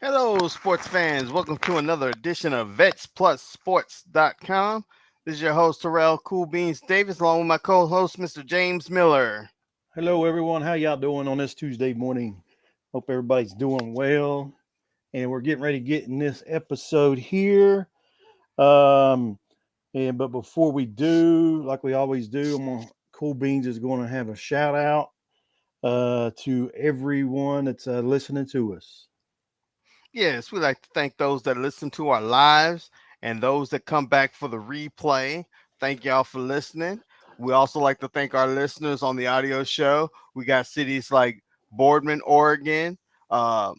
Hello, sports fans. Welcome to another edition of VetsPlusSports.com. This is your host, Terrell Cool Beans Davis, along with my co host, Mr. James Miller. Hello, everyone. How y'all doing on this Tuesday morning? Hope everybody's doing well. And we're getting ready to get in this episode here. Um, but before we do, like we always do, Cool Beans is going to have a shout out to everyone that's listening to us. Yes, we like to thank those that listen to our lives and those that come back for the replay. Thank y'all for listening. We also like to thank our listeners on the audio show. We got cities like Boardman, Oregon, uh,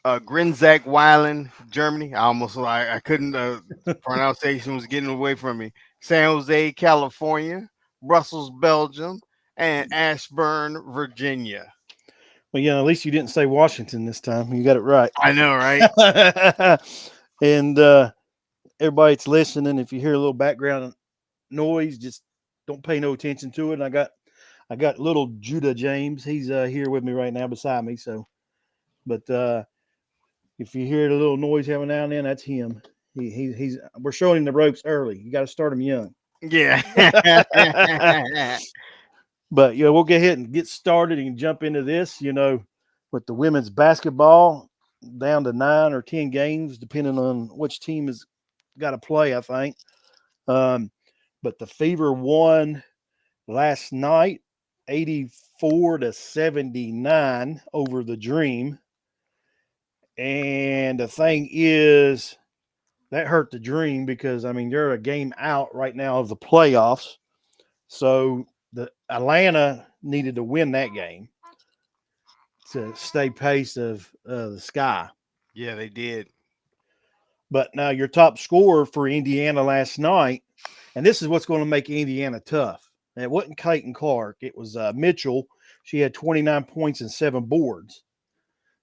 Grinzak Weilen, Germany. I couldn't pronunciation was getting away from me. San Jose, California, Brussels, Belgium, and Ashburn, Virginia. Well, yeah, at least you didn't say Washington this time. You got it right. I know, right? And everybody that's listening, if you hear a little background noise, just don't pay no attention to it. And I got little Judah James. He's here with me right now beside me. So, but if you hear the little noise every now and then, that's him. He's we're showing him the ropes early. You got to start him young. Yeah. But yeah, we'll get ahead and get started and jump into this. With the women's basketball down to 9 or 10 games, depending on which team has got to play. I think. But the Fever won last night, 84-79 over the Dream. And the thing is, that hurt the Dream because they're a game out right now of the playoffs. So the Atlanta needed to win that game to stay pace of the Sky. Yeah, they did. But now your top scorer for Indiana last night, and this is what's going to make Indiana tough. And it wasn't Clayton Clark; it was Mitchell. She had 29 points and 7 boards.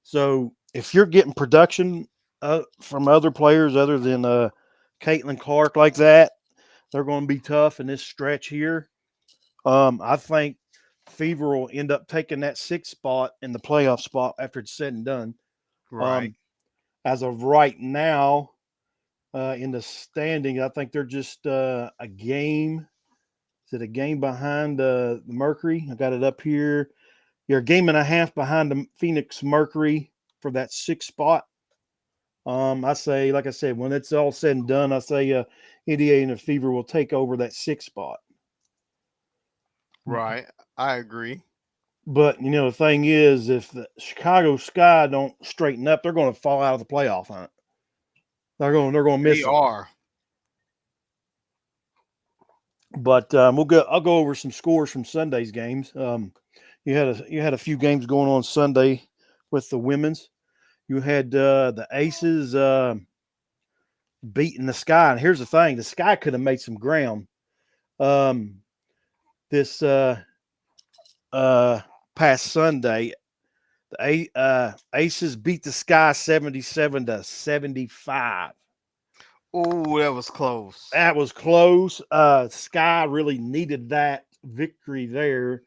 So if you're getting production from other players other than Caitlin Clark like that, they're going to be tough in this stretch here. I think Fever will end up taking that sixth spot in the playoff spot after it's said and done. Right. Um, as of right now, in the standing, I think they're just a game. Is it a game behind the Mercury? I got it up here. You're a game and a half behind the Phoenix Mercury for that sixth spot. I say, like I said, when it's all said and done, I say Indiana and Fever will take over that sixth spot. Right. I agree. But the thing is, if the Chicago Sky don't straighten up, they're going to fall out of the playoff hunt. They're going to They miss it. are. But I'll go over some scores from Sunday's games. You had a few games going on Sunday with the women's. You had the Aces beating the Sky, and here's the thing: the Sky could have made some ground. This past Sunday, the Aces beat the Sky 77-75. Oh, that was close. That was close. Sky really needed that victory there.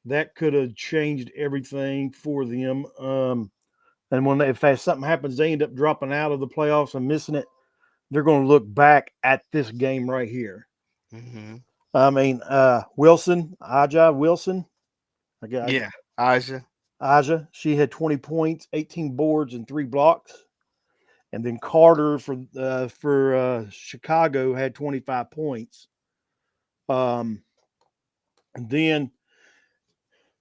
That could have changed everything for them. And if something happens, they end up dropping out of the playoffs and missing it. They're going to look back at this game right here. Mm-hmm. Aja Wilson. Yeah, Aja. Aja, she had 20 points, 18 boards, and 3 blocks. And then Carter for Chicago had 25 points. And then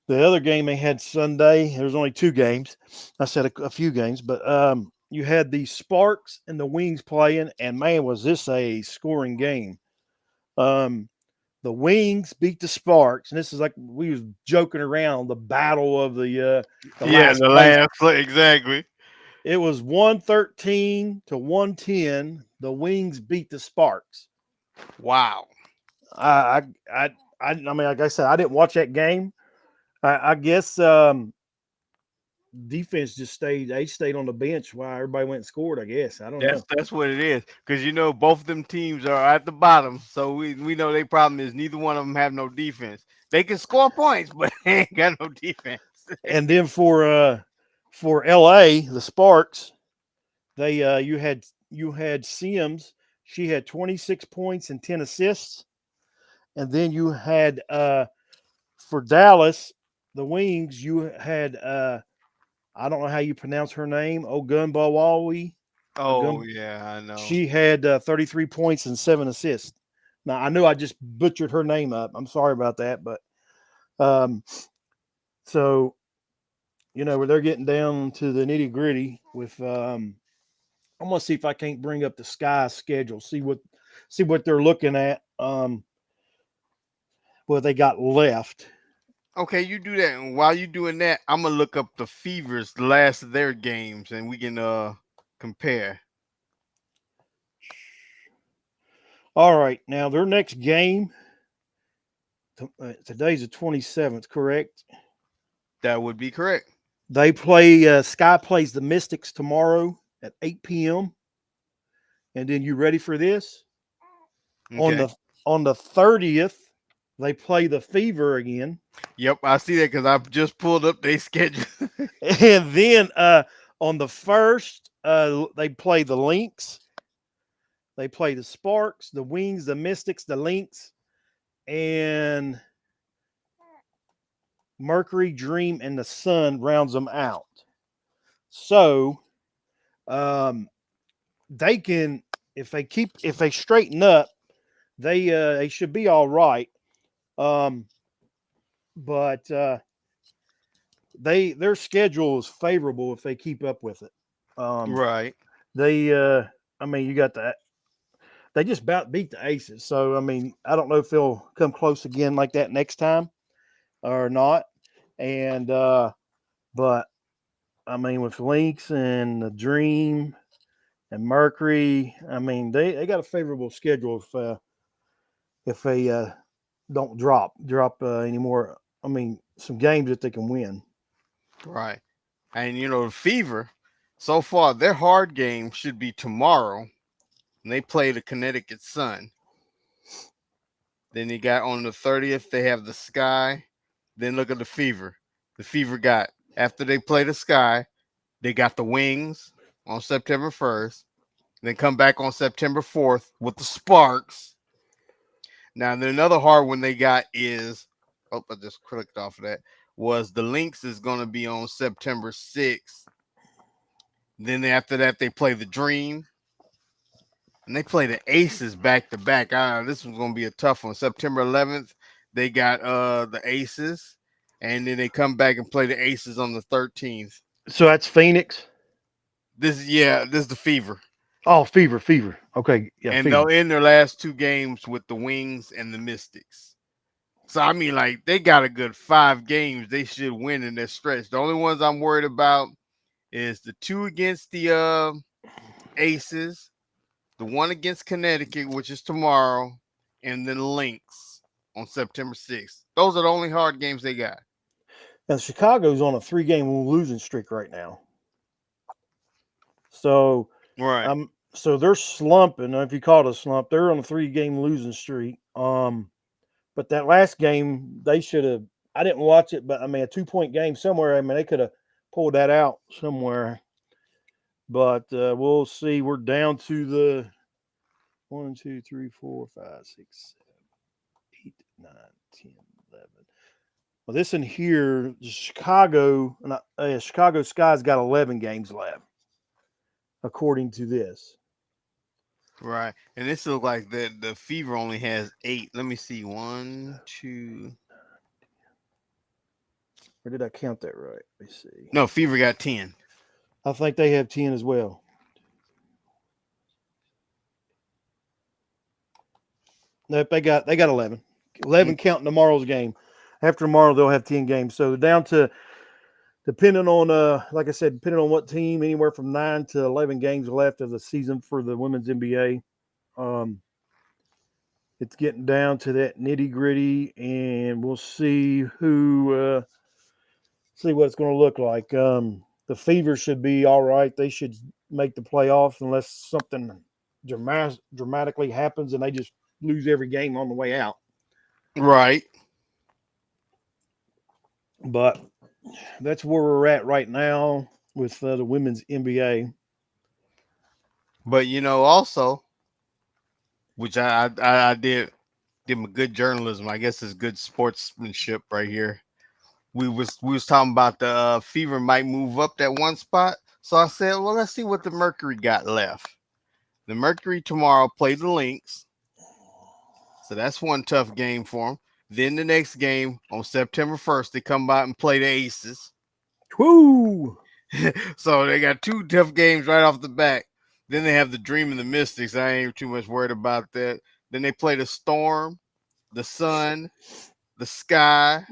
the other game they had Sunday, there was only 2 games. I said a few games, but you had the Sparks and the Wings playing, and man, was this a scoring game. The Wings beat the Sparks, and this is like we was joking around the battle of the last The place. last play, exactly. It was 113-110. The Wings beat the Sparks. Wow. Like I said, I didn't watch that game. I guess defense just stayed. They stayed on the bench while everybody went and scored. I guess I don't know. That's what it is. Because both of them teams are at the bottom. So we know their problem is neither one of them have no defense. They can score points, but they ain't got no defense. And then for For LA, the Sparks, they you had Sims. She had 26 points and 10 assists, and then you had for Dallas, the Wings. You had I don't know how you pronounce her name, Ogunbawawi. Oh Ogun. yeah, I know. She had 33 points and 7 assists. Now I know I just butchered her name up. I'm sorry about that, but um, so they're getting down to the nitty gritty with. I'm gonna see if I can't bring up the Sky schedule. See what they're looking at. What they got left. Okay, you do that, and while you doing that, I'm gonna look up the Fever's last of their games, and we can compare. All right, now their next game. Today's the 27th, correct? That would be correct. They play. Sky plays the Mystics tomorrow at 8 p.m. And then you ready for this? On Okay. the on the 30th, they play the Fever again, Yep, I see that because I've just pulled up their schedule. and then on the first, they play the Lynx. They play the Sparks, the Wings, the Mystics, the Lynx, and Mercury, Dream, and the Sun rounds them out. So um, they can, if they straighten up, they should be all right. Um, but their schedule is favorable if they keep up with it. Um, Right. they, I mean, you got that. They just about beat the Aces, so I mean, I don't know if they'll come close again like that next time or not. And but I mean, with Lynx and the Dream and Mercury, I mean, they got a favorable schedule if they don't drop any more. I mean, some games that they can win. Right. And the Fever, so far their hard game should be tomorrow, and they play the Connecticut Sun. Then you got on the 30th, they have the Sky. Then look at the Fever. The Fever got, after they play the Sky, they got the Wings on September 1st. Then come back on September 4th with the Sparks. Now, then another hard one they got is, oh, I just clicked off of that, was the Lynx is going to be on September 6th. Then after that, they play the Dream. And they play the Aces back to back. This one's gonna be a tough one. September 11th, they got the Aces, and then they come back and play the Aces on the 13th. So that's Phoenix. This is the Fever, Oh, Fever. Okay, yeah, and they'll Fever. end their last two games with the Wings and the Mystics. So I mean, like they got a good 5 games they should win in this stretch. The only ones I'm worried about is the two against the Aces, the one against Connecticut, which is tomorrow, and then Lynx on September 6th. Those are the only hard games they got. Now Chicago's on a 3-game losing streak right now. So Right. so they're slumping. If you call it a slump, they're on a 3-game losing streak. But that last game, they should have. I didn't watch it, but I mean, a 2-point game somewhere. I mean, they could have pulled that out somewhere. But we'll see. We're down to the 1, 2, 3, 4, 5, 6, 7, 8, 9, 10, 11. Well, this in here, Chicago Sky's got 11 games left, according to this. Right. And this looks like the Fever only has 8. Let me see. One, two. Or did I count that right? Let me see. No, Fever got 10. I think they have 10 as well. Nope, they got 11. 11 counting tomorrow's game. After tomorrow, they'll have 10 games. So down to, depending on like I said, depending on what team, anywhere from 9 to 11 games left of the season for the women's NBA. Um, it's getting down to that nitty gritty, and we'll see what it's going to look like. The Fever should be all right. They should make the playoffs unless something dramatically happens and they just lose every game on the way out. Right. But that's where we're at right now. with the women's NBA. But also, which I did give him a good journalism. I guess it's good sportsmanship right here. We was talking about the Fever might move up that one spot. So I said, well, let's see what the Mercury got left. The Mercury tomorrow play the Lynx, so that's one tough game for them. Then the next game on September 1st, they come out and play the Aces. Woo! So they got two tough games right off the back. Then they have the Dream and the Mystics. I ain't too much worried about that. Then they play the Storm, the Sun, the Sky,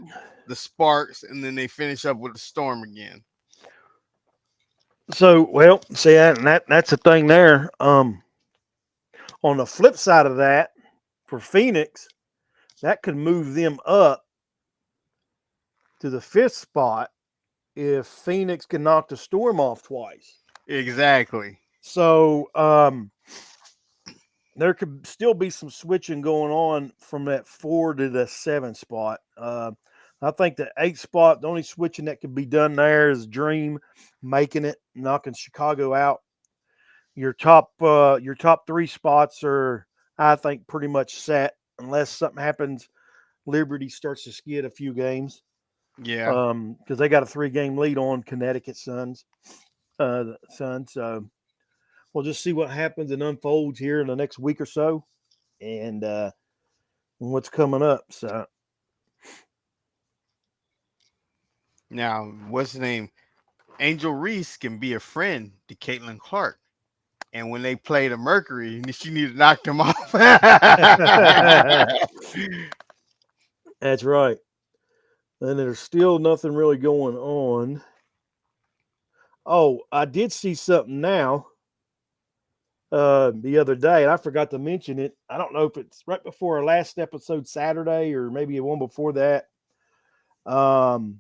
the Sparks, and then they finish up with the Storm again. So, well, see, that's the thing there. On the flip side of that, for Phoenix, that could move them up to the fifth spot if Phoenix can knock the Storm off twice. Exactly. So, there could still be some switching going on from that 4 to the 7 spot. I think the 8 spot, the only switching that could be done there is Dream making it, knocking Chicago out. Your top 3 spots are, I think, pretty much set unless something happens. Liberty starts to skid a few games Yeah. because they got a 3-game lead on Connecticut Suns. So we'll just see what happens and unfolds here in the next week or so, and what's coming up. So Now, what's the name? Angel Reese can be a friend to Caitlin Clark. And when they play the Mercury, she need to knock them off. that's right. And there's still nothing really going on. Oh, I did see something now the other day, and I forgot to mention it. I don't know if it's right before our last episode Saturday or maybe one before that. Um,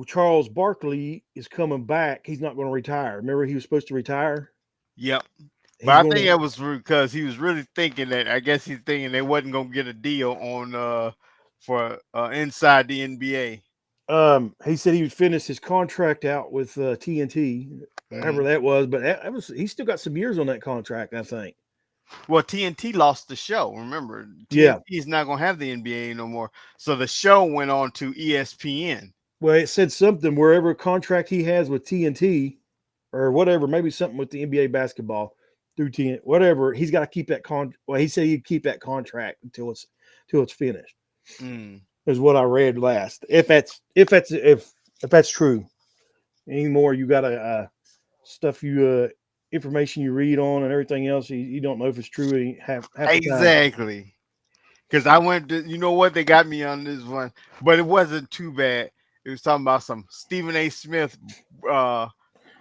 Charles Barkley is coming back. He's not going to retire. Remember, he was supposed to retire. Yep. But He's I going think to. that was because he was really thinking that I guess he's thinking they wasn't gonna get a deal on for inside the NBA. He said he would finish his contract out with TNT, however Hmm. that was. But that was he still got some years on that contract, I think. Well, TNT lost the show. Remember, Yeah. TNT is not gonna have the NBA no more. So the show went on to ESPN. Well, it said something wherever contract he has with TNT or whatever, maybe something with the NBA basketball through TNT, whatever. He's got to keep that con. Well, he said he'd keep that contract until it's finished. Mm. Is what I read last. If that's true anymore, you got to stuff you information you read on and everything else. You don't know if it's true half the time. Exactly. Because I went to, you know what, they got me on this one, but it wasn't too bad. It was talking about some Stephen A. Smith uh,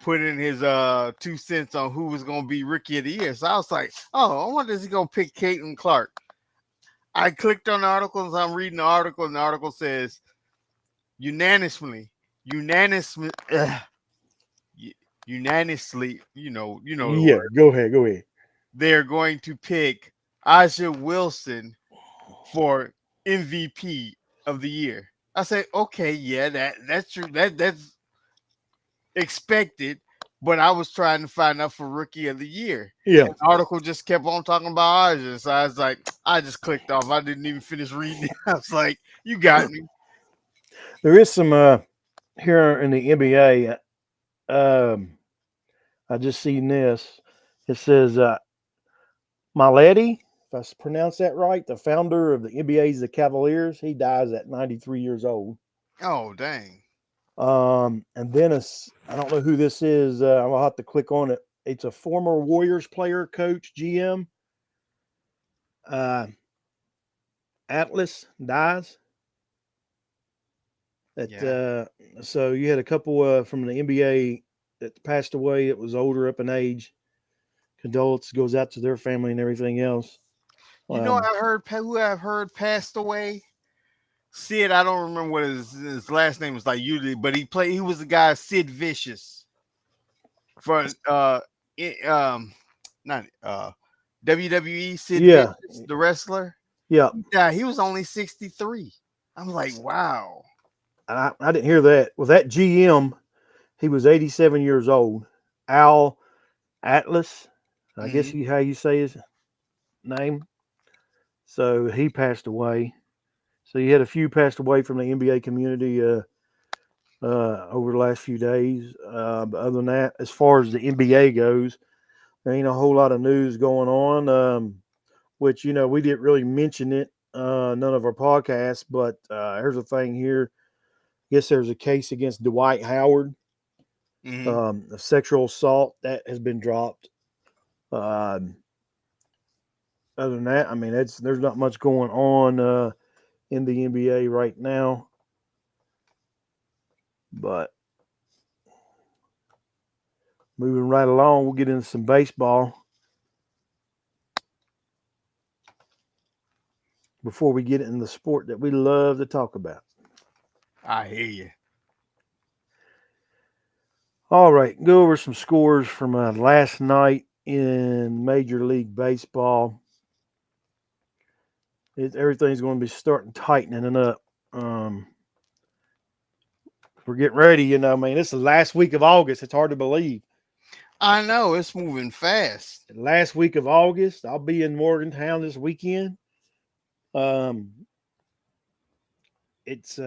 put in his 2 cents on who was going to be rookie of the year. So I was like, oh, I wonder if he's going to pick Caitlin Clark. I clicked on the article, and I'm reading the article, and the article says unanimously, unanimously, unanimously, you know the Yeah, word. go ahead, go ahead. They're going to pick Aja Wilson for MVP of the year. I said, okay, yeah, that's true. That's expected, but I was trying to find out for rookie of the year. Yeah, And the article just kept on talking about Aja. So I was like, I just clicked off. I didn't even finish reading it. I was like, you got me. there is some here in the NBA. Um, I just seen this. It says Miletti, if I pronounce that right, the founder of the NBA's the Cavaliers. He dies at 93 years old. Oh, dang. And then I don't know who this is. I'll have to click on it. It's a former Warriors player, coach, GM. Uh, Atlas dies. That Yeah. So you had a couple from the NBA that passed away. That was older up in age. Condolence goes out to their family and everything else. You know, Um, who I've heard passed away. Sid, I don't remember what his last name was like usually, but he was the guy Sid Vicious for um not WWE. Sid yeah, Vicious, the wrestler. yeah. Yeah, he was only 63. I'm like, wow. I didn't hear that. Well, that GM, he was 87 years old. Al Atlas, I guess Hmm. you how you say his name. So he passed away. So you had a few passed away from the NBA community over the last few days. But other than that, as far as the NBA goes, there ain't a whole lot of news going on. Which we didn't really mention it, none of our podcasts. But here's the thing here. I guess there's a case against Dwight Howard Hmm. of sexual assault that has been dropped. Um, Other than that, I mean, there's not much going on in the NBA right now. But moving right along, we'll get into some baseball before we get into the sport that we love to talk about. I hear you. All right, go over some scores from last night in Major League Baseball. Everything's going to be starting tightening up. Um, we're getting ready, I mean, this is the last week of August. It's hard to believe. I know it's moving fast. Last week of August, I'll be in Morgantown this weekend. Um, it's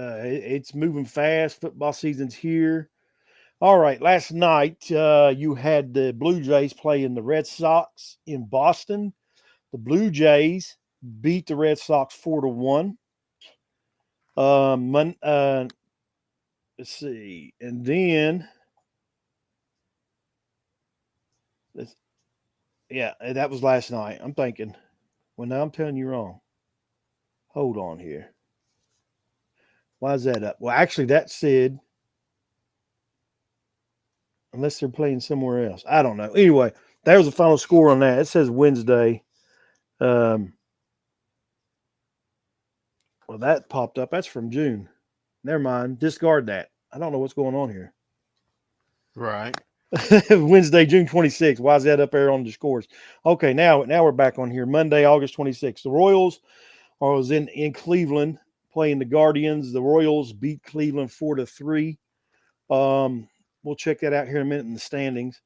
moving fast. Football season's here. All right, last night you had the Blue Jays playing the Red Sox in Boston. The Blue Jays beat the Red Sox 4-1. Um, let's see, and then yeah, that was last night. I'm thinking, well, now I'm telling you wrong. Hold on here. Why is that up? Well, actually, that said, unless they're playing somewhere else, I don't know. Anyway, that was the final score on that. It says Wednesday. Um, well, that popped up. That's from June. Never mind. Discard that. I don't know what's going on here. Right. Wednesday, June 26th. Why is that up there on the scores? Okay, now we're back on here. Monday, August 26th. The Royals was in Cleveland playing the Guardians. The Royals beat Cleveland 4-3. Um, we'll check that out here in a minute in the standings.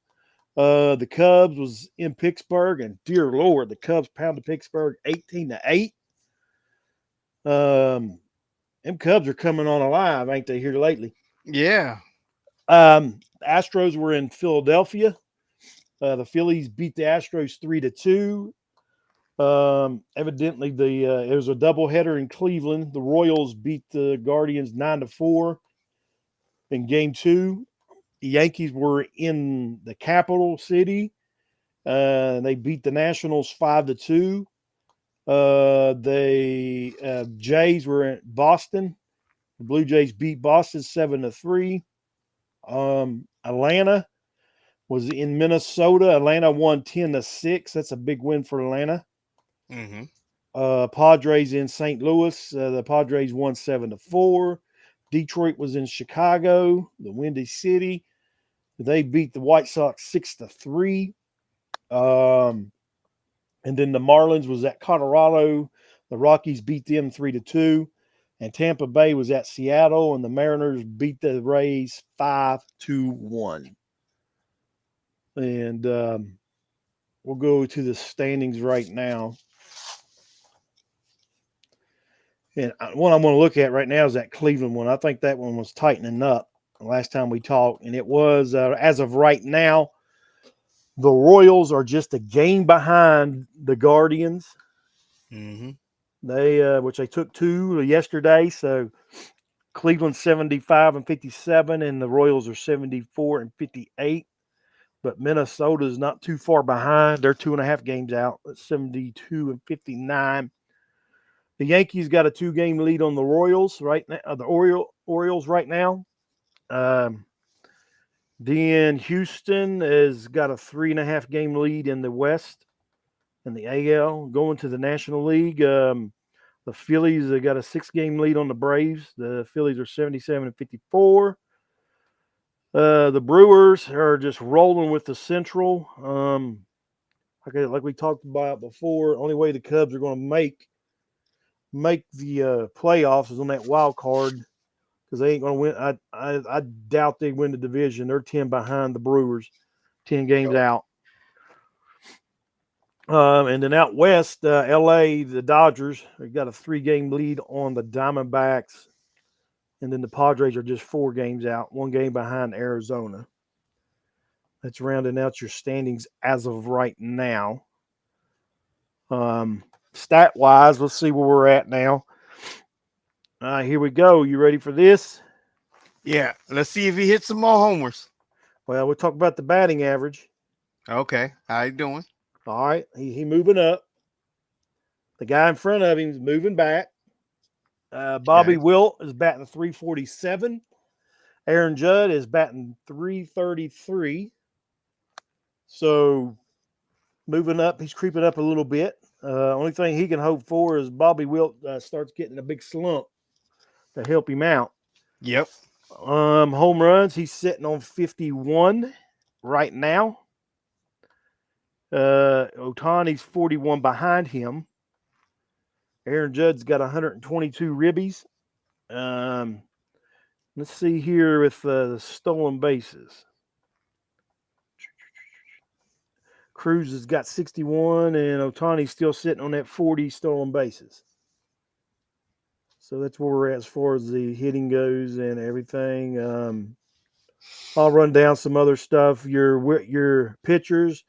The Cubs was in Pittsburgh, and dear Lord, the Cubs pounded Pittsburgh 18-8. Um, them Cubs are coming on alive, ain't they, here lately? Yeah. The Astros were in Philadelphia. The Phillies beat the Astros 3-2. Evidently, it was a doubleheader in Cleveland. The Royals beat the Guardians 9-4 in Game 2. The Yankees were in the capital city. They beat the Nationals 5-2. The Jays were in Boston. The Blue Jays beat Boston 7-3. Atlanta was in Minnesota. Atlanta won 10-6. That's a big win for Atlanta. Hmm. Padres in St. Louis. The Padres won 7-4. Detroit was in Chicago, the Windy City. They beat the White Sox 6-3. Um, and then the Marlins was at Colorado. The Rockies beat them 3-2. And Tampa Bay was at Seattle, and the Mariners beat the Rays 5-1. And we'll go to the standings right now. And one I want to look at right now is that Cleveland one. I think that one was tightening up the last time we talked. And it was, as of right now, the Royals are just a game behind the Guardians. Hmm. Which they took two yesterday. So Cleveland 75-57, and the Royals are 74-58. But Minnesota is not too far behind. They're 2.5 games out at 72-59. The Yankees got a 2-game lead on the Royals right now. The Orioles right now. Um, then Houston has got a 3.5 game lead in the West in the AL. Going to the National League. The Phillies have got a 6-game lead on the Braves. The Phillies are 77-54. The Brewers are just rolling with the Central. Like we talked about before, only way the Cubs are going to make the playoffs is on that wild card. because they ain't going to win. I doubt they win the division. They're 10 behind the Brewers, 10 games out. And then out west, LA, the Dodgers, they got a 3-game lead on the Diamondbacks. And then the Padres are just 4 games out, 1 game behind Arizona. That's rounding out your standings as of right now. Stat wise, let's see where we're at now. Here we go. You ready for this? Yeah. Let's see if he hits some more homers. Well, we'll talk about the batting average. Okay. How you doing? All right, he moving up. The guy in front of him is moving back. Bobby Okay. Wilt is batting 347. Aaron Judd is batting 333. So moving up, he's creeping up a little bit. Only thing he can hope for is Bobby Wilt starts getting a big slump to help him out. Yep. Home runs, he's sitting on 51 right now. Otani's 41 behind him. Aaron Judd's got 122 ribbies. Um, let's see here with the stolen bases. Cruz has got 61, and Otani's still sitting on that 40 stolen bases. So that's where we're at as far as the hitting goes and everything. I'll run down some other stuff. Your pitchers.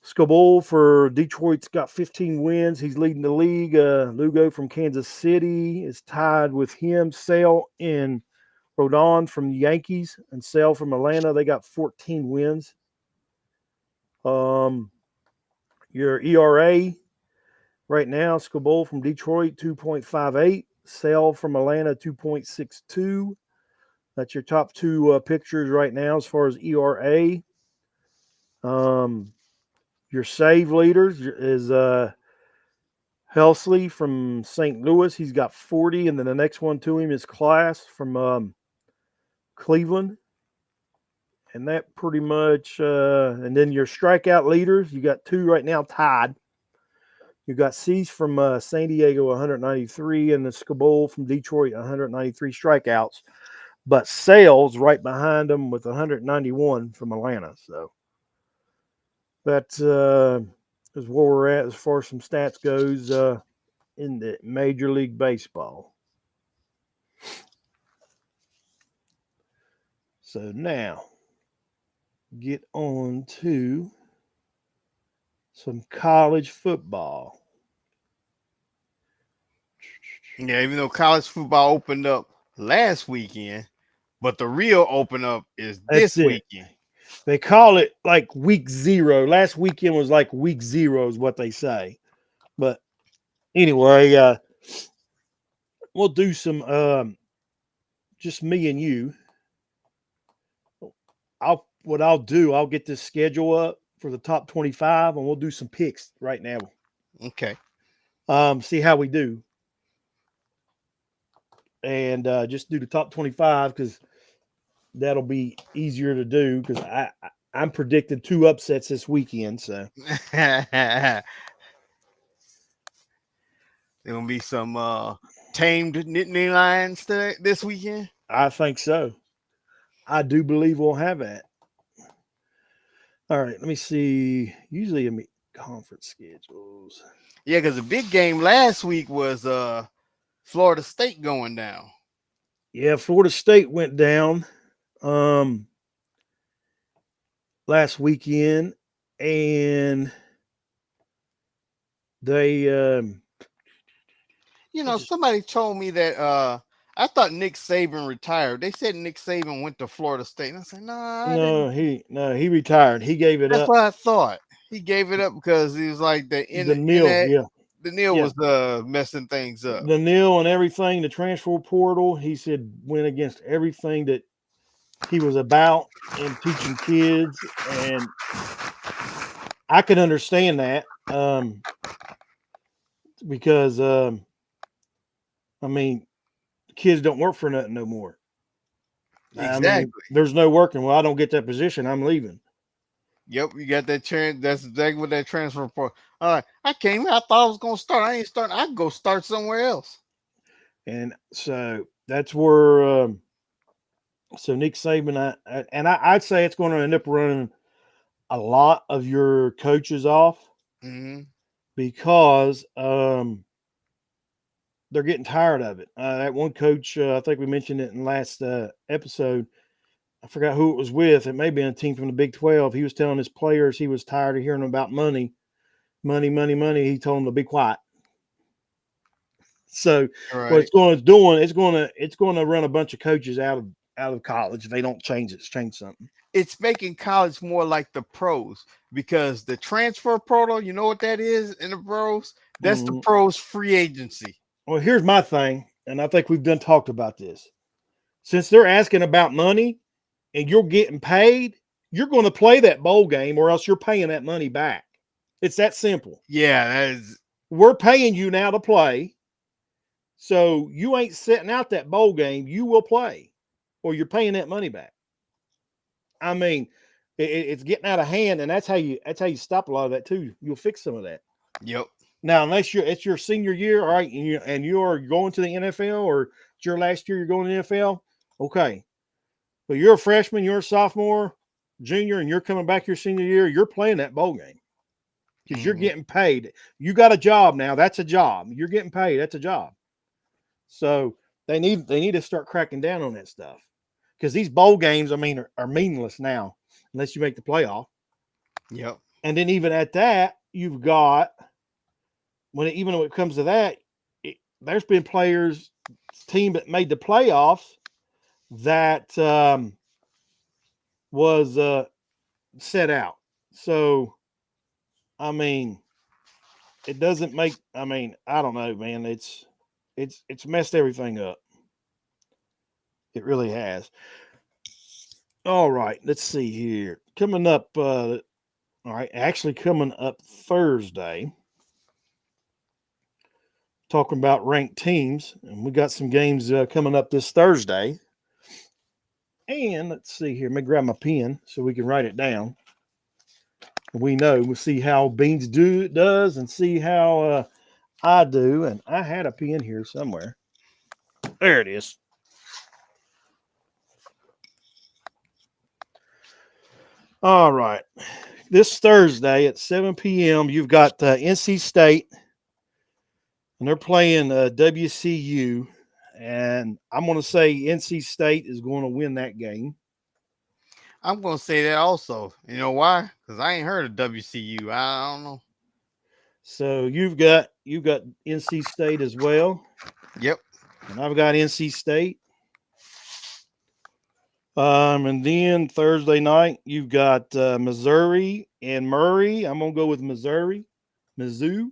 Skubal for Detroit's got 15 wins. He's leading the league. Lugo from Kansas City is tied with him. Sale and Rodon from the Yankees and Sale from Atlanta. They got 14 wins. Your ERA right now, Skubal from Detroit, 2.58. Sale from Atlanta, 2.62. That's your top 2 pictures right now as far as ERA. Your save leaders is Helsley from St. Louis. He's got 40. And then the next one to him is Class from Cleveland. And that pretty much, and then your strikeout leaders, you got 2 right now tied. You got Cease from San Diego, 193, and the Skubal from Detroit, 193 strikeouts. But Sales right behind them with 191 from Atlanta. So that is where we're at as far as some stats goes in the Major League Baseball. So now get on to some college football. Yeah. Even though college football opened up last weekend, but the real open up is That's this it. weekend. They call it like week 0. Last weekend was like week 0 is what they say. But anyway, we'll do some just me and you. I'll get this schedule up for the top 25 and we'll do some picks right now. Okay. See how we do. And just do the top 25 because that'll be easier to do because I'm predicting 2 upsets this weekend. So There gonna be some tamed Nittany lions today this weekend. I think so. I do believe we'll have that. All right, let me see. Usually, conference schedules. Yeah, because the big game last week was Florida State going down. Yeah, Florida State went down last weekend, and they You I know, just somebody told me that I thought Nick Saban retired. They said Nick Saban went to Florida State. And I said, no, I didn't. he retired. He gave it That's up. what I thought. He gave it up because he was like The nil, yeah, the Neil yeah, was messing things up. the nil and everything. The transfer portal. He said went against everything that he was about and teaching kids, and I can understand that because I mean, kids don't work for nothing no more. I mean, Exactly. there's no working. Well, I don't get that position. I'm leaving. Yep, you got that chance. That's exactly what that transfer for. All right, I came here. I thought I was gonna start. I ain't starting. I can go start somewhere else. And so That's where. So Nick Saban, I'd say it's going to end up running a lot of your coaches off Hmm. because they're getting tired of it. That one coach, I think we mentioned it in last episode. I forgot who it was with. It may be a team from the Big 12. He was telling his players he was tired of hearing about money, money, money, money. He told them to be quiet. So what Right. it's going to doing, it's going to run a bunch of coaches out of college if they don't change something. It's making college more like the pros because the transfer portal, you know what that is in the pros? That's the Mhm. pros free agency. Well, here's my thing, and I think we've done talked about this. Since they're asking about money and you're getting paid, you're going to play that bowl game or else you're paying that money back. It's that simple. Yeah, that is. We're paying you now to play. So you ain't setting out that bowl game. You will play or you're paying that money back. I mean, it's getting out of hand, and that's how you stop a lot of that too. You'll fix some of that. Yep. Now, unless it's your senior year, all right, and you're going to the NFL or it's your last year you're going to the NFL, okay. But you're a freshman, you're a sophomore, junior, and you're coming back your senior year, you're playing that bowl game because you're Hmm. getting paid. You got a job now. That's a job. You're getting paid. That's a job. So they need to start cracking down on that stuff because these bowl games, I mean, are meaningless now unless you make the playoff. Yep. And then even at that, you've got even when it comes to that, there's been players team that made the playoffs that was set out. So I mean, it doesn't make. I mean, I don't know, man. It's messed everything up. It really has. All right, let's see here. Coming up. All right, actually coming up Thursday. Talking about ranked teams, and we got some games coming up this Thursday. And let's see here. Let me grab my pen so we can write it down. We know we'll see how Beans does and see how I do. And I had a pen here somewhere. There it is. All right. This Thursday at 7 p.m., you've got NC State, and they're playing WCU. And I'm going to say NC State is going to win that game. I'm gonna say that also. You know why? Because I ain't heard of WCU. I don't know. So you've got NC State as well, Yep. and I've got NC State. And then Thursday night you've got Missouri and Murray. I'm gonna go with Missouri, Mizzou,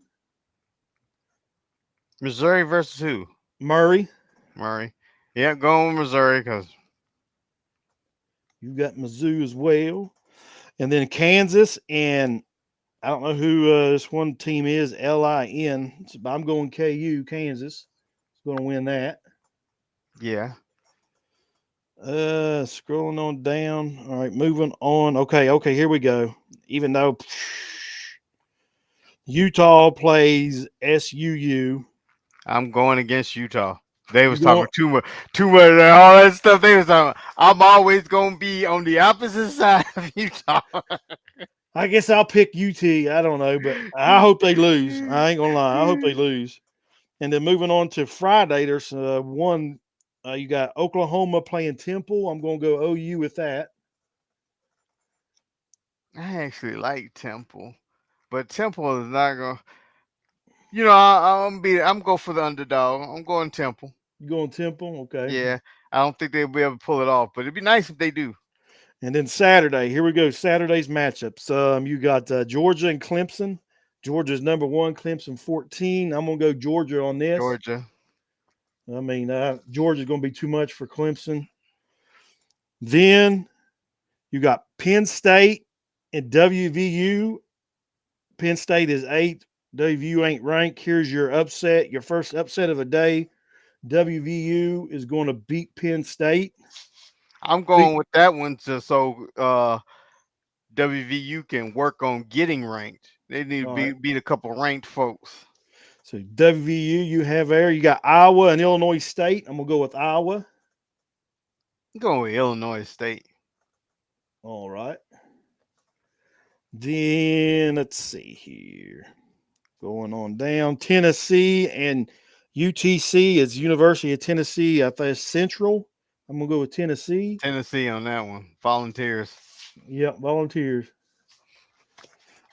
Missouri versus who? Murray. Murray. Yeah, going with Missouri because You've got Mizzou as well, and then Kansas and I don't know who this one team is. LIN. But I'm going KU. Kansas is going to win that. yeah, Scrolling on down. All right, moving on. Okay, here we go. Even though Utah plays SUU, I'm going against Utah. They you was going? talking too much, and all that stuff. They was talking. I'm always gonna be on the opposite side of Utah. I guess I'll pick UT. I don't know, but I hope they lose. I ain't gonna lie. I hope they lose. And then moving on to Friday, there's one. You got Oklahoma playing Temple. I'm gonna go OU with that. I actually like Temple, but Temple is not gonna. I'm go for the underdog. I'm going Temple. You going Temple? Okay. Yeah, I don't think they'll be able to pull it off, but it'd be nice if they do. And then Saturday, here we go. Saturday's matchups. You got Georgia and Clemson. Georgia's number one, Clemson 14. I'm gonna go Georgia on this. Georgia. I mean, Georgia's gonna be too much for Clemson. Then you got Penn State and WVU. Penn State is 8. WVU ain't ranked. Here's your upset, your first upset of the day. WVU is going to beat Penn State. I'm Beat, going with that one just so WVU can work on getting ranked. They need to all right. beat a couple ranked folks. So WVU, you have there. You got Iowa and Illinois State. I'm gonna go with Iowa. I'm going with Illinois State. All right. Then let's see here. Going on down, Tennessee and UTC is University of Tennessee. I think Central. I'm gonna go with Tennessee. Tennessee on that one. Volunteers. Yep, Volunteers.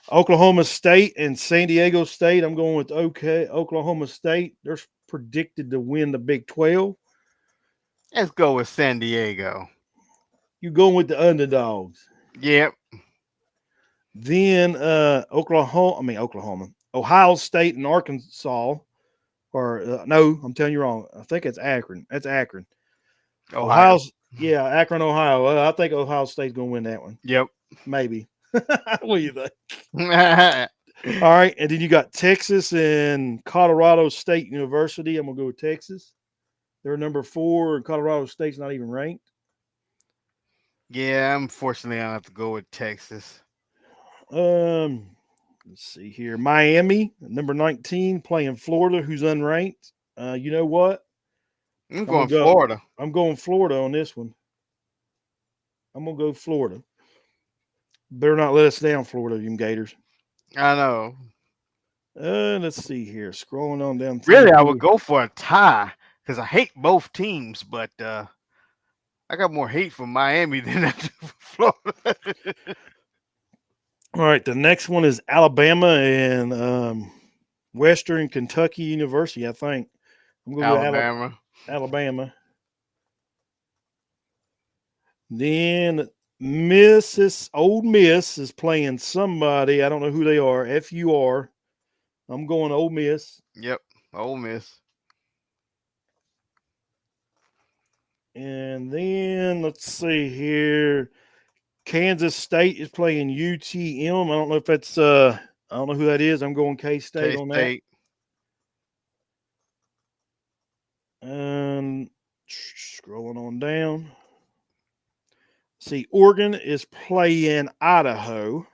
Oklahoma State and San Diego State. I'm going with Oklahoma State. They're predicted to win the Big 12. Let's go with San Diego. You going with the underdogs. Yep. Then Oklahoma. Ohio State and Arkansas. Or no, I'm telling you wrong. I think it's Akron. That's Akron. Ohio. Ohio's yeah, Akron, Ohio. I think Ohio State's gonna win that one. Yep. Maybe. What do you think? All right, and then you got Texas and Colorado State University. I'm gonna go with Texas. They're number 4, and Colorado State's not even ranked. Yeah, unfortunately, I have to go with Texas. Um, let's see here. Miami, number 19, playing Florida, who's unranked. You know what? I'm I'm gonna going go. Florida. I'm going Florida on this one. I'm gonna go Florida. Better not let us down, Florida, you Gators. I know. Let's see here. Scrolling on down through Really, I would here. go for a tie because I hate both teams, but I got more hate for Miami than I do for Florida. All right, the next one is Alabama and Western Kentucky University. I think I'm gonna go Alabama. Alabama. Then Old Miss is playing somebody. I don't know who they are. FUR. I'm going Old Miss. Yep. Ole Miss. And then let's see here. Kansas State is playing UTM. I don't know if that's I don't know who that is. I'm going K State K on that. State. Scrolling on down. See, Oregon is playing Idaho.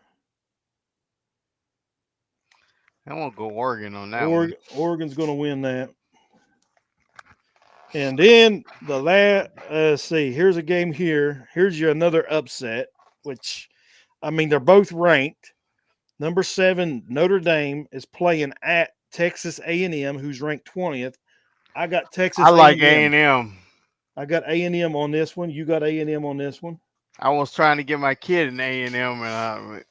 I won't go Oregon on that one. Oregon's going to win that. And then the last, see, here's a game here. Here's your another upset, which, I mean, they're both ranked. Number 7, Notre Dame is playing at Texas A&M, who's ranked 20th. I got I Texas like A&M. A&M. I got A&M on this one. You got A&M on this one. I was trying to get my kid an A&M,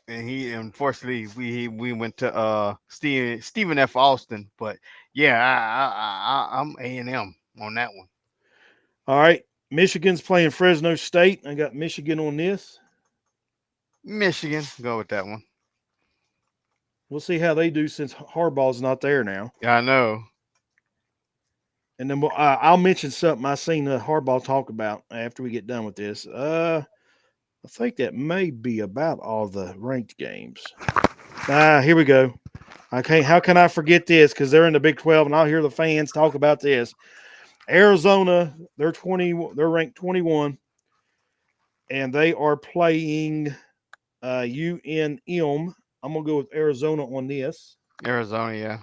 and he unfortunately we went to Stephen F. Austin, but yeah, I'm A&M on that one. All right. Michigan's playing Fresno State. I got Michigan on this. Michigan, go with that one. We'll see how they do since Harbaugh's not there now. Yeah, I know. And then I'll mention something I seen Harbaugh talk about after we get done with this. I think that may be about all the ranked games. Here we go. How can I forget this? Because they're in the Big 12, and I'll hear the fans talk about this. Arizona, they're ranked 21, and they are playing UNM. I'm gonna go with Arizona on this. Arizona, yeah.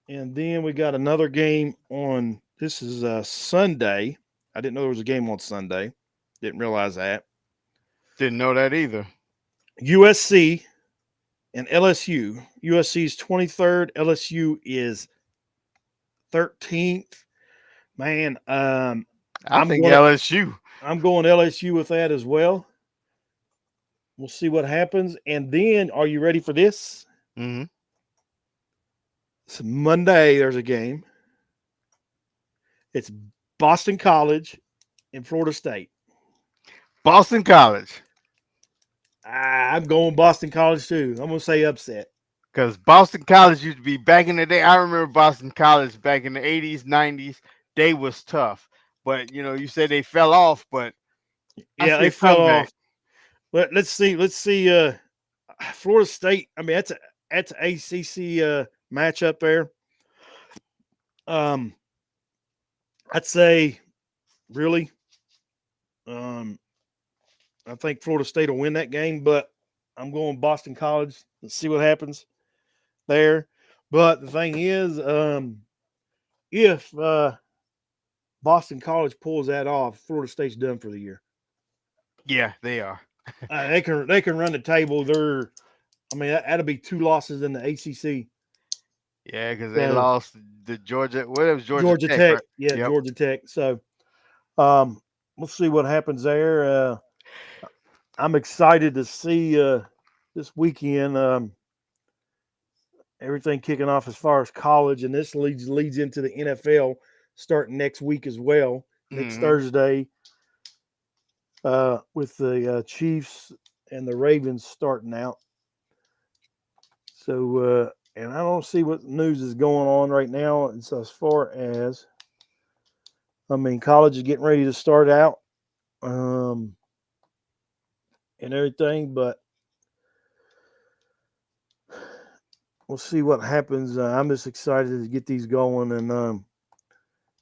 And then we got another game on. This is Sunday. I didn't know there was a game on Sunday. Didn't realize that. Didn't know that either. USC and LSU. USC is 23rd. LSU is 13th. Man, I think LSU. I'm going LSU with that as well. We'll see what happens. And then, are you ready for this? Mm-hmm. It's Monday. There's a game. It's Boston College and Florida State. Boston College. I'm going Boston College too. I'm going to say upset. Because Boston College used to be back in the day. I remember Boston College back in the 80s, 90s. They was tough. But, you said they fell off, but I Yeah, see they a fell comeback. off. But let's see. Florida State. I mean, that's an ACC matchup there. Um, I'd say really. I think Florida State will win that game, but I'm going Boston College. Let's see what happens there. But the thing is, if Boston College pulls that off, Florida State's done for the year. Yeah, they are. They can run the table. I mean, that'll be two losses in the ACC. Yeah, because they So lost the Georgia. What it was Georgia Georgia Tech, Tech, right? yeah, Yep. Georgia Tech. So um, we'll see what happens there. I'm excited to see this weekend everything kicking off as far as college, and this leads into the NFL starting next week as well. Next Hmm. Thursday, with the Chiefs and the Ravens starting out. So, and I don't see what news is going on right now. It's as far as, I mean, college is getting ready to start out um, and everything, but we'll see what happens. I'm just excited to get these going and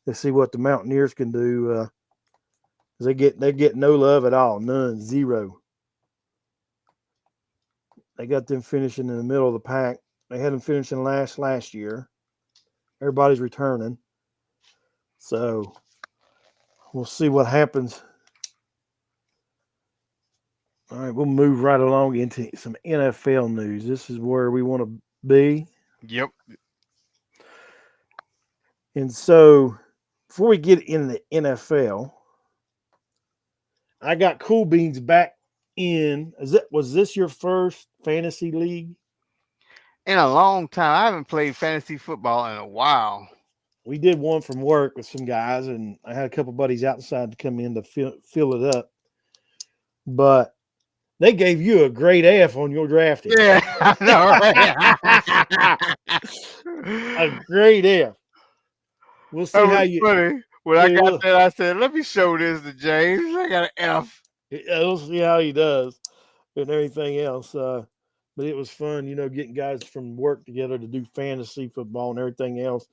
to see what the Mountaineers can do. They get no love at all, none, zero. They got them finishing in the middle of the pack. They had them finishing last year. Everybody's returning, so we'll see what happens. All right, we'll move right along into some NFL news. This is where we want to be. Yep. And so, before we get in the NFL, I got Cool Beans back in. Was this your first fantasy league? In a long time, I haven't played fantasy football in a while. We did one from work with some guys, and I had a couple buddies outside to come in to fill it up. But they gave you a grade F on your drafting. Yeah, I know, A right? grade F. We'll That see how was you. funny. When I See, got that, I said, "Let me show this to James." I got an F. we'll see how he does and everything else. But it was fun, getting guys from work together to do fantasy football and everything else.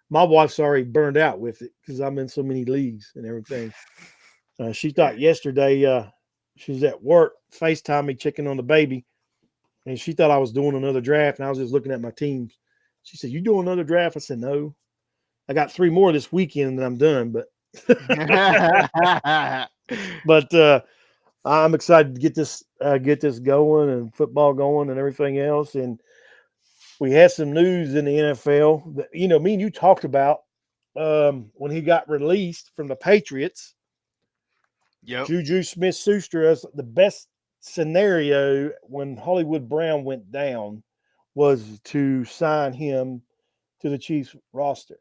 My wife's already burned out with it because I'm in so many leagues and everything. She thought yesterday she was at work, FaceTime me checking on the baby, and she thought I was doing another draft, and I was just looking at my teams. She said, "You doing another draft?" I said, "No. I got three more this weekend, and I'm done." But I'm excited to get this going and football going and everything else. And we had some news in the NFL that me and you talked about when he got released from the Patriots. Yep. Juju Smith-Schuster, as the best scenario when Hollywood Brown went down was to sign him to the Chiefs roster.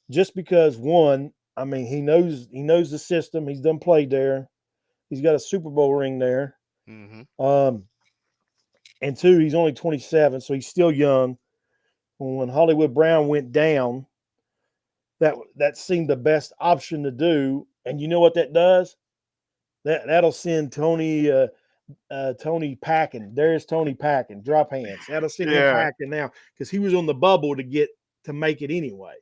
Just because one, I mean, he knows the system. He's done played there. He's got a Super Bowl ring there. Hmm. Um, and two, he's only 27, so he's still young. When Hollywood Brown went down, that seemed the best option to do. And you know what that does? That'll send Tony packing. There's Tony packing. Drop hands. That'll send him Yeah, packing now because he was on the bubble to make it anyway.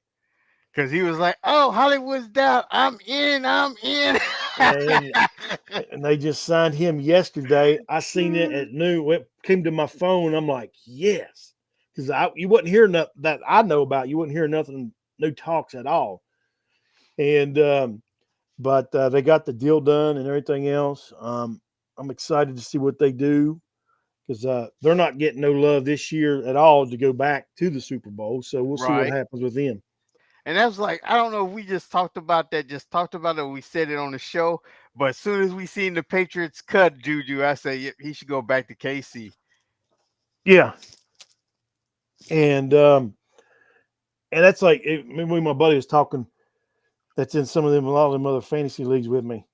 because he was like, "Oh, Hollywood's down. I'm in. I'm in." And and they just signed him yesterday. I seen it at noon. It came to my phone. I'm like, yes, because you wouldn't hear that I know about. You wouldn't hear nothing, no talks at all. And but they got the deal done and everything else. I'm excited to see what they do because they're not getting no love this year at all to go back to the Super Bowl. So we'll see what Right. happens with them. And that's like, I don't know if we just talked about that, just talked about it, or we said it on the show. But as soon as we seen the Patriots cut Juju, I say, "Yep, he should go back to KC." Yeah, and that's like me and my buddy was talking. That's in some of them, a lot of them other fantasy leagues with me.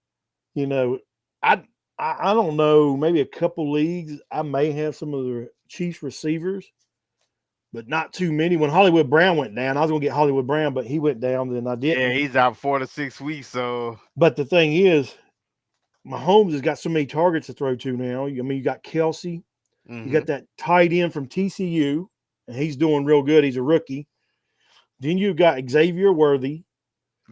You know, I I don't know, maybe a couple leagues. I may have some of the Chiefs receivers, but not too many. When Hollywood Brown went down, I was gonna get Hollywood Brown, but he went down, then I Yeah, didn't. he's out 4 to 6 weeks. So, But the thing is, Mahomes has got so many targets to throw to now. I mean, you got Kelsey, you hmm, got that tight end from TCU, and he's doing real good. He's a rookie. Then you got Xavier Worthy,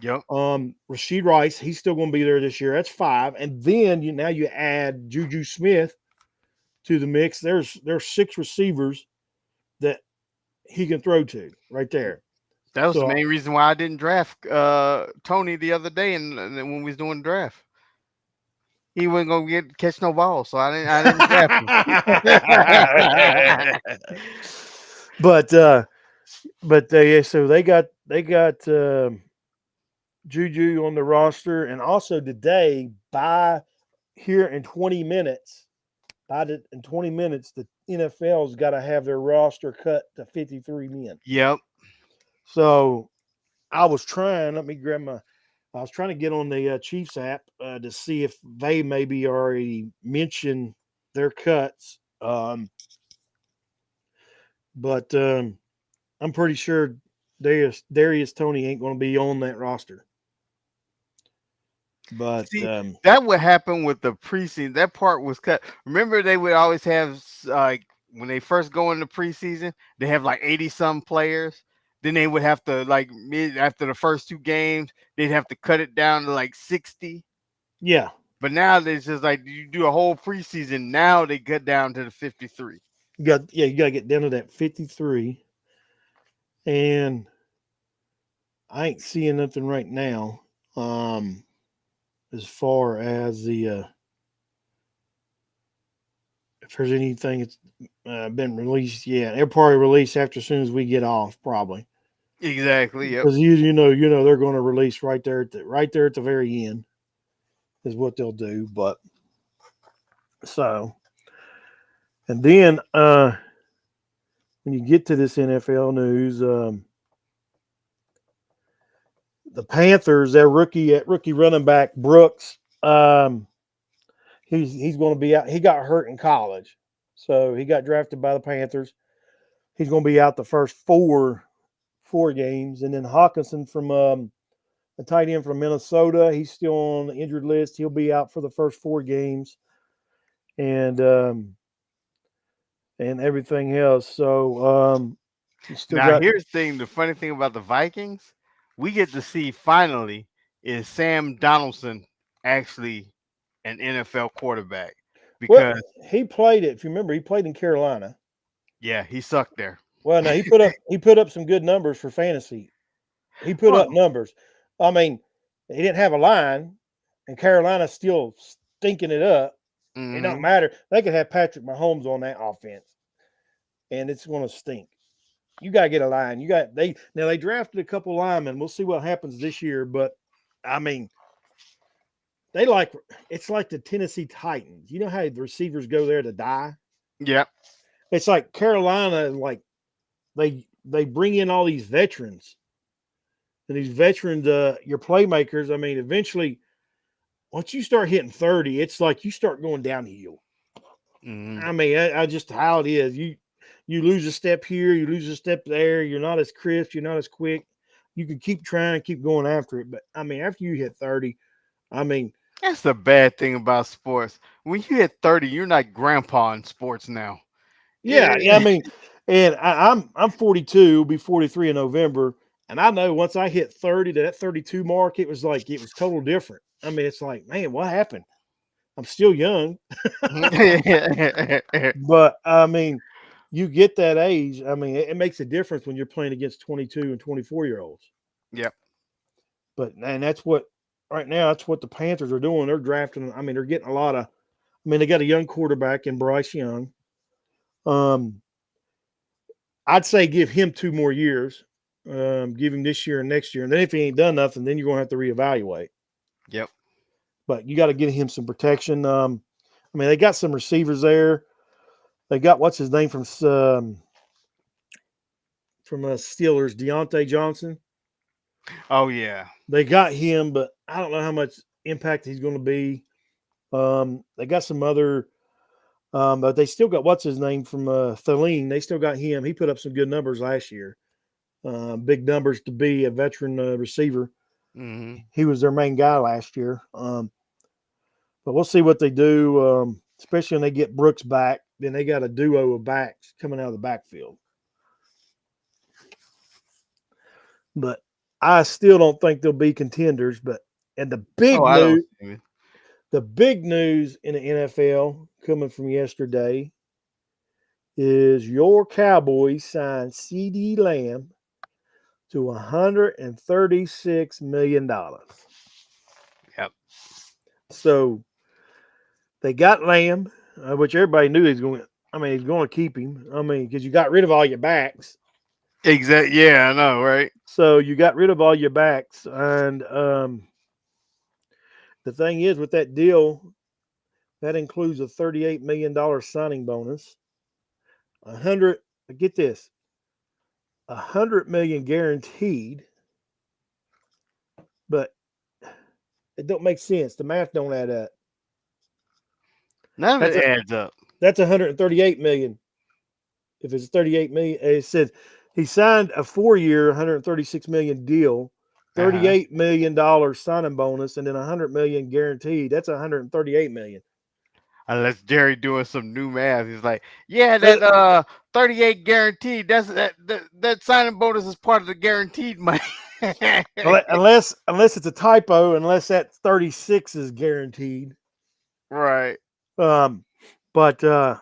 yep, Rasheed Rice. He's still going to be there this year. That's five. And then you add Juju Smith to the mix. There's six receivers that he can throw to right there. That was the So main reason why I didn't draft Tony the other day, and when we was doing the draft, he wasn't gonna get catch no ball, so I didn't draft him. but they so they got Juju on the roster, and also today by here in 20 minutes. In 20 minutes, the NFL's got to have their roster cut to 53 men. Yep. So I was trying. Let me grab my. I was trying to get on the Chiefs app to see if they maybe already mentioned their cuts. But I'm pretty sure Darius Tony ain't going to be on that roster. But See, that would happen with the preseason. That part was cut. Remember, they would always have like when they first go into preseason, they have like 80 some players. Then they would have to like mid after the first two games, they'd have to cut it down to like 60. yeah, But now it's just like you do a whole preseason. Now they cut down to the 53. you got to get down to that 53, and I ain't seeing nothing right now. As far as the if there's anything that's been released yet, it'll probably release after as soon as we get off, probably Exactly. Yep. because you know they're going to release right there at the very end is what they'll do. But so and then when you get to this NFL news, the Panthers, their rookie running back Brooks, he's going to be out. He got hurt in college, so he got drafted by the Panthers. He's going to be out the first four games, and then Hawkinson from the tight end from Minnesota, he's still on the injured list. He'll be out for the first 4 games, and everything else. So you still Now got here's the thing. The funny thing about the Vikings, we get to see finally is Sam Donaldson actually an NFL quarterback well. because He played it. If you remember, he played in Carolina. yeah, he sucked there. Well, no, he put up some good numbers for fantasy. He put up Well, numbers. I mean, he didn't have a line, and Carolina's still stinking it up. It don't hmm matter. They could have Patrick Mahomes on that offense, and it's going to stink. You got to get a line. They drafted a couple linemen. We'll see what happens this year, but I mean, they like it's like the Tennessee Titans. You know how the receivers go there to die? yeah, It's like Carolina, like they bring in all these veterans, and these veterans, your playmakers. I mean, eventually, once you start hitting 30, it's like you start going downhill. hmm I mean, I just how it is. You lose a step here, you lose a step there. You're not as crisp. You're not as quick. You can keep trying, keep going after it, but I mean, after you hit 30, I mean, that's the bad thing about sports. When you hit 30, you're not grandpa in sports now. yeah. I mean, and I'm 42, be 43 in November, and I know once I hit 30 to that 32 mark, it was total different. I mean, it's like, man, what happened? I'm still young, but I mean, you get that age. I mean, it makes a difference when you're playing against 22 and 24-year-olds. yep. But and that's what right now that's what the Panthers are doing. They're drafting. I mean, they're getting a lot of. I mean, they got a young quarterback in Bryce Young. Um, I'd say give him 2 more years. Give him this year and next year, and then if he ain't done nothing, then you're gonna have to reevaluate. Yep. But you got to get him some protection. I mean, they got some receivers there. They got what's his name from Steelers, Deontay Johnson. Oh yeah. They got him, but I don't know how much impact he's going to be. They got some other, but they still got what's his name from Thaleen. They still got him. He put up some good numbers last year. Big numbers to be a veteran receiver. hmm He was their main guy last year. But we'll see what they do, especially when they get Brooks back. Then they got a duo of backs coming out of the backfield. But I still don't think they'll be contenders. But and Oh, I don't. See the big news in the NFL coming from yesterday is your Cowboys signed CD Lamb to $136 million. Yep. So they got Lamb, which everybody knew he's going. I mean, he's going to keep him. I mean, because you got rid of all your backs. Exactly. Yeah, I know, right? So you got rid of all your backs, and the thing is, with that deal, that includes a $38 million signing bonus, 100. Get this, 100 million guaranteed, but it don't make sense. The math don't add up. None of That's it a adds up. that's 138 million. If it's 38 million, it said he signed a 4 year, 136 million deal, Uh-huh. $38 million signing bonus, and then 100 million guaranteed. That's 138 million. Unless Jerry doing some new math. He's like, yeah, Uh, that 38 guaranteed. That signing bonus is part of the guaranteed money. unless it's a typo, unless that 36 is guaranteed. Right. Um, but so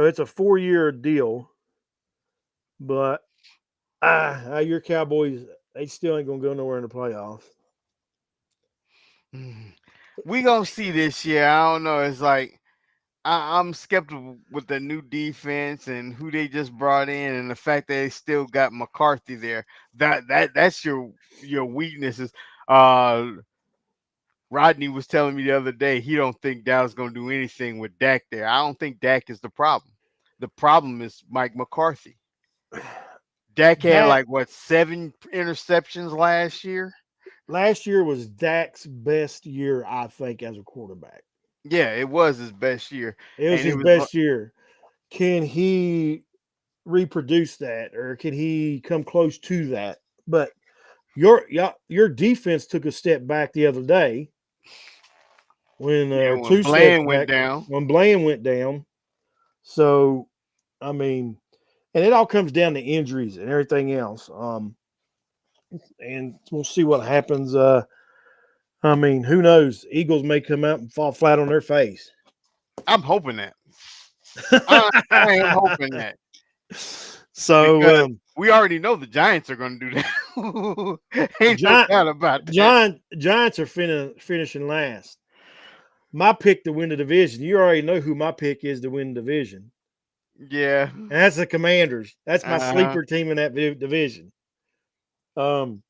it's a 4 year deal, but your Cowboys, they still ain't gonna go nowhere in the playoffs. Mhm. We gonna see this year. I don't know. It's like I'm skeptical with the new defense and who they just brought in, and the fact that they still got McCarthy there. That's your weaknesses. Uh, Rodney was telling me the other day he don't think Dallas gonna do anything with Dak there. I don't think Dak is the problem. The problem is Mike McCarthy. Dak had Dak like what 7 interceptions last year. last year was Dak's best year, I think, as a quarterback. Yeah, it was his best year, It was and it his was best year. Can he reproduce that, or can he come close to that? But your defense took a step back the other day when, yeah or when two steps Bland went back down. when Bland went down. So I mean, and it all comes down to injuries and everything else. And we'll see what happens. I mean, who knows? Eagles may come out and fall flat on their face. I'm hoping that. I am hoping that so because we already know the Giants are going to do that. Ain't no Giant, doubt about that. Giants are finishing last. My pick to win the division. You already know who my pick is to win the division. Yeah. And that's the Commanders. That's my Uh-huh. sleeper team in that division. Um,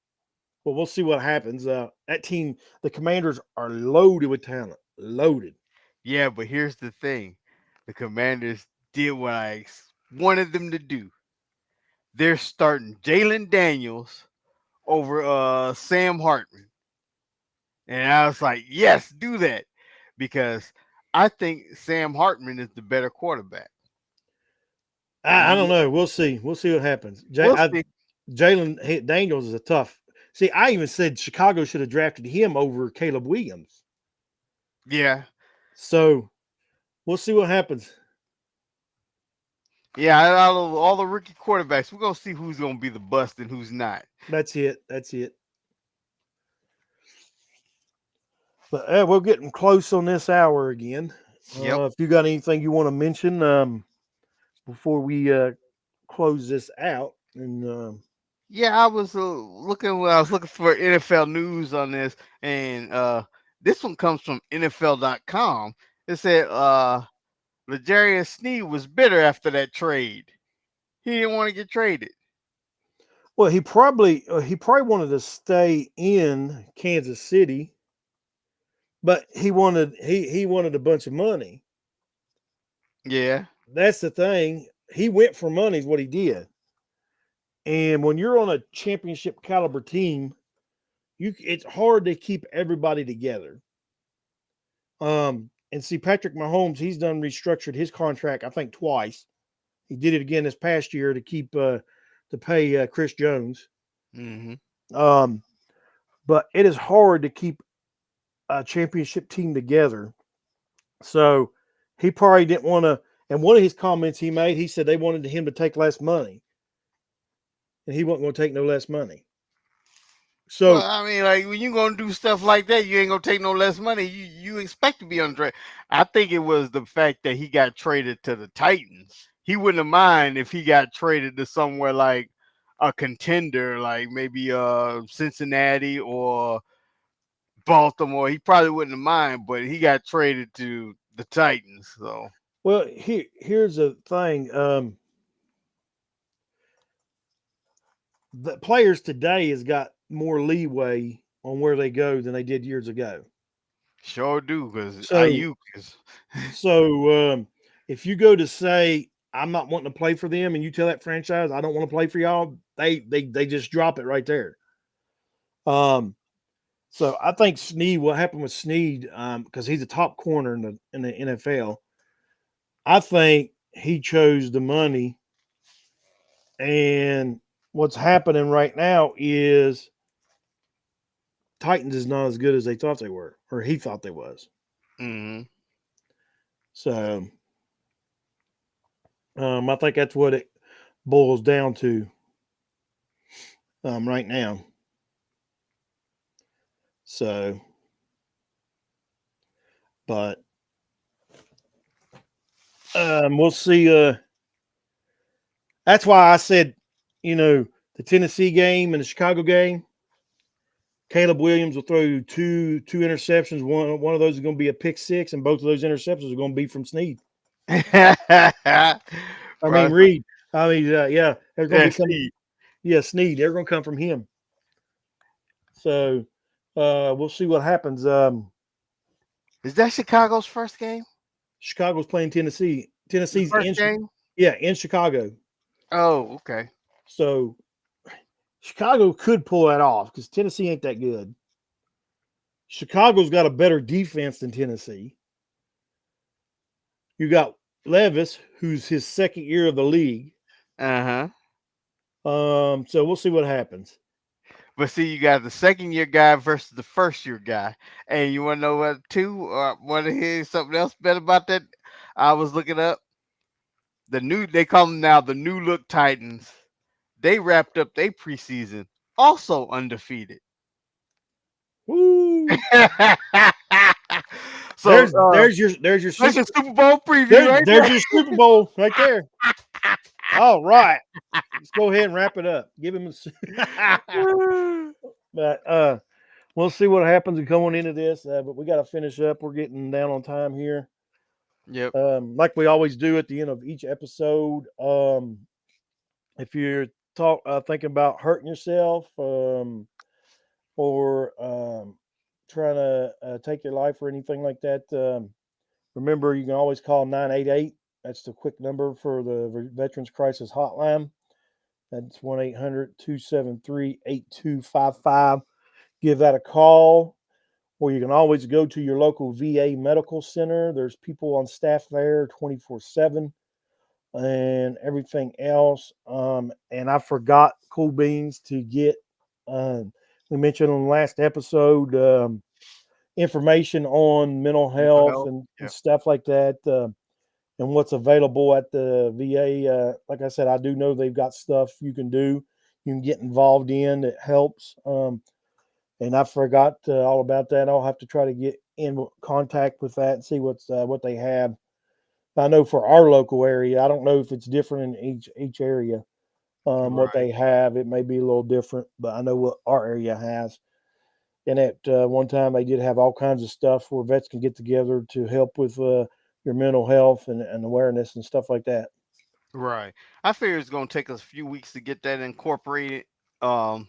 but we'll see what happens. That team, the Commanders, are loaded with talent. Loaded. Yeah, but here's the thing: the Commanders did what I wanted them to do. They're starting Jalen Daniels over Sam Hartman, and I was like, yes, do that because I think Sam Hartman is the better quarterback. I don't He, know. We'll see. We'll see what happens. we'll see. Jalen Daniels is a tough. See, I even said Chicago should have drafted him over Caleb Williams. Yeah, So we'll see what happens. yeah. Out of all the rookie quarterbacks, we're gonna see who's gonna be the bust and who's not. That's it. That's it. But we're getting close on this hour again. Yep. If you got anything you want to mention before we close this out, and Yeah, I was looking when I was looking for NFL news on this, and this one comes from NFL.com. It said L'Jarius Sneed was bitter after that trade. He didn't want to get traded. well, he probably wanted to stay in Kansas City, but he wanted a bunch of money. Yeah. That's the thing. He went for money, is what he did. And when you're on a championship caliber team, it's hard to keep everybody together. And see, Patrick Mahomes, he's done restructured his contract, I think, twice. He did it again this past year to keep to pay Chris Jones. Hmm. Um, but it is hard to keep a championship team together. So he probably didn't want to. And one of his comments he made, he said they wanted him to take less money, and he wasn't going to take no less money. So Well, I mean, like when you gonna do stuff like that, you ain't gonna take no less money. You expect to be undrafted. I think it was the fact that he got traded to the Titans. He wouldn't have mind if he got traded to somewhere like a contender, like maybe Cincinnati or Baltimore. He probably wouldn't have mind, but he got traded to the Titans. So well, here's the thing. The players today has got more leeway on where they go than they did years ago. sure do, because So Ayuk is. so if you go to say I'm not wanting to play for them, and you tell that franchise I don't want to play for y'all, they just drop it right there. Um, so I think Snead, what happened with Snead, because he's a top corner in the NFL, I think he chose the money. And what's happening right now is Titans is not as good as they thought they were, or he thought they was. Hmm. So I think that's what it boils down to right now. So, but we'll see. That's why I said, the Tennessee game and the Chicago game, Caleb Williams will throw two interceptions. One of those is going to be a pick six, and both of those interceptions are going to be from Snead. I mean Probably, Reed. Yeah, they're going to be that's coming. he. Yeah, Snead. They're going to come from him. So we'll see what happens. Is that Chicago's first game? Chicago's playing Tennessee. The Tennessee's first game? in Chicago. Oh, okay. So Chicago could pull that off because Tennessee ain't that good. Chicago's got a better defense than Tennessee. You got Levis, who's his second year of the league. Uh huh. So we'll see what happens. But see, you got the second year guy versus the first year guy, and you want to know what too? Want to hear something else better about that? I was looking up the new. They call them now the new look Titans. They wrapped up their preseason also undefeated. Woo! So There's that's your Super Bowl preview there's right there's your Super Bowl right there. All right, let's go ahead and wrap it up. Give him a. there. But we'll see what happens going into this. But we got to finish up. We're getting down on time here. Yep. Like we always do at the end of each episode. If you're thinking about hurting yourself, or trying to take your life or anything like that, remember you can always call 988. That's the quick number for the Veterans Crisis Hotline. That's 1-800-273-8255. Give that a call. Or you can always go to your local VA medical center. There's people on staff there 24/7 and everything else. And I forgot, Cool Beans, to get, we mentioned on the last episode, information on mental Mental health health. and Yep. stuff like that, and what's available at the VA. Like I said, I do know they've got stuff you can do, you can get involved in that helps. And I forgot all about that. I'll have to try to get in contact with that and see what they have. I know for our local area, I don't know if it's different in each area. What Right. they have, it may be a little different, but I know what our area has. And at one time, they did have all kinds of stuff where vets can get together to help with your mental health and awareness and stuff like that. Right. I figure it's gonna take us a few weeks to get that incorporated. Um,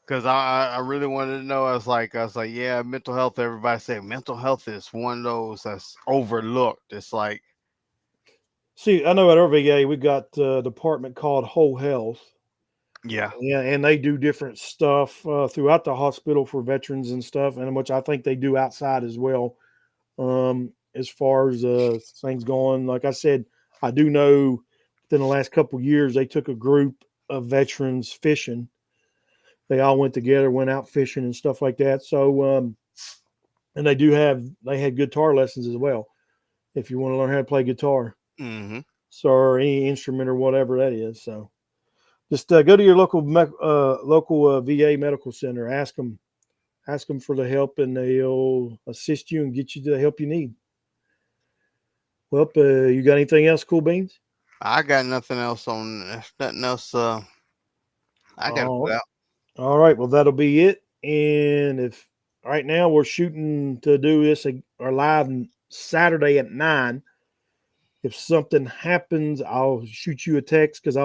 because I really wanted to know. I was like, yeah, mental health. Everybody say mental health is one of those that's overlooked. It's like, See, I know at our VA we got a department called Whole Health. yeah, Yeah, and they do different stuff throughout the hospital for veterans and stuff, and which I think they do outside as well. As far as things going, like I said, I do know within the last couple of years they took a group of veterans fishing. They all went together, went out fishing and stuff like that. So, and they had guitar lessons as well. If you want to learn how to play guitar, mm-hmm. so or any instrument or whatever that is. So Just go to your local VA medical center. Ask them for the help, and they'll assist you and get you the help you need. Well, you got anything else, Cool Beans? I got nothing else on. There's nothing else. I gotta put Oh, out. all right. Well, that'll be it. And if right now we're shooting to do this our live Saturday at 9. If something happens, I'll shoot you a text because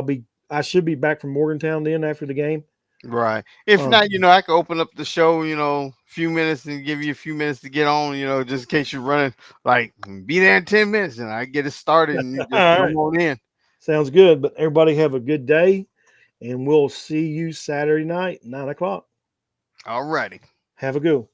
I should be back from Morgantown then after the game. Right. If Um, not, I can open up the show, a few minutes and give you a few minutes to get on, just in case you're running. Like, be there in 10 minutes, and I get it started, and you all just right. come on in. Sounds good. But everybody have a good day, and we'll see you Saturday night, 9 o'clock. Alrighty. Have a good one.